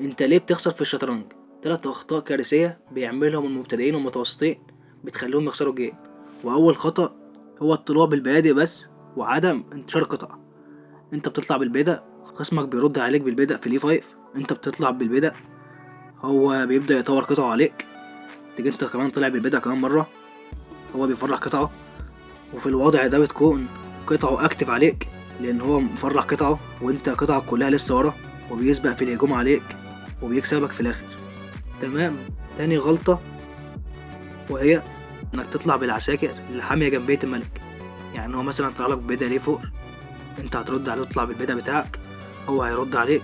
انت ليه بتخسر في الشطرنج؟ 3 اخطاء كارثيه بيعملهم المبتدئين والمتوسطين بتخليهم يخسروا الجيم. واول خطأ هو الطلوع بالبيادق بس وعدم انتشار القطع. انت بتطلع بالبيدق، خصمك بيرد عليك بالبيدق في الاي 5. انت بتطلع بالبيدق، هو بيبدأ يطور قطعه عليك. تيجي انت كمان طلع بالبيدق كمان مره، هو بيفرح قطعه. وفي الوضع ده بتكون قطعه اكتف عليك، لان هو مفرح قطعه وانت قطعك كلها لسه ورا، وبيسبق في الهجوم عليك وبيكسبك في الاخر. تمام. تاني غلطة وهي انك تطلع بالعساكر اللي حامية جنب بيت الملك. يعني هو مثلا طلع لك ببيدق ليه فوق، انت هترد عليه وتطلع بالبيدق بتاعك، هو هيرد عليك.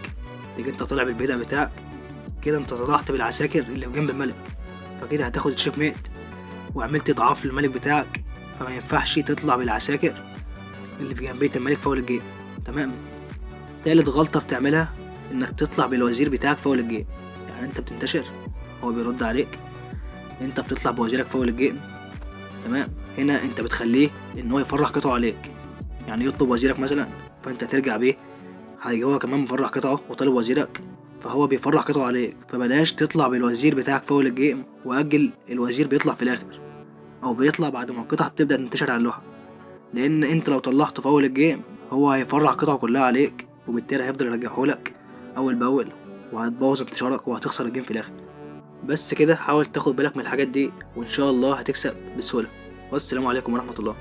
تيجي انت طالع بالبيدق بتاعك، كده انت طلعت بالعساكر اللي جنب الملك، فكده هتاخد الشيك ميت وعملت اضعاف للملك بتاعك. فما ينفعش تطلع بالعساكر اللي في جنبية الملك فوق الجيم. تمام. تالت غلطة بتعملها انك تطلع بالوزير بتاعك فوق الجيم. يعني انت بتنتشر، هو بيرد عليك، انت بتطلع بوزيرك فوق الجيم. تمام. هنا انت بتخليه ان هو يفرح قطعه عليك، يعني يطلب وزيرك مثلا فانت ترجع بيه، هيجي هو كمان مفرح قطعه وطالب وزيرك، فهو بيفرح قطعه عليك. فبلاش تطلع بالوزير بتاعك فوق الجيم، واجل الوزير بيطلع في الاخر، او بيطلع بعد ما القطعة تبدأ تنتشر على اللوحة. لان انت لو طلعته في اول الجيم، هو هيفرح قطعه كلها عليك، وبالتالي هيفضل يرجعهولك اول باول، وهتبوظ انتشارك وهتخسر الجيم في الاخر. بس كده حاول تاخد بالك من الحاجات دي، وان شاء الله هتكسب بسهولة. والسلام عليكم ورحمة الله.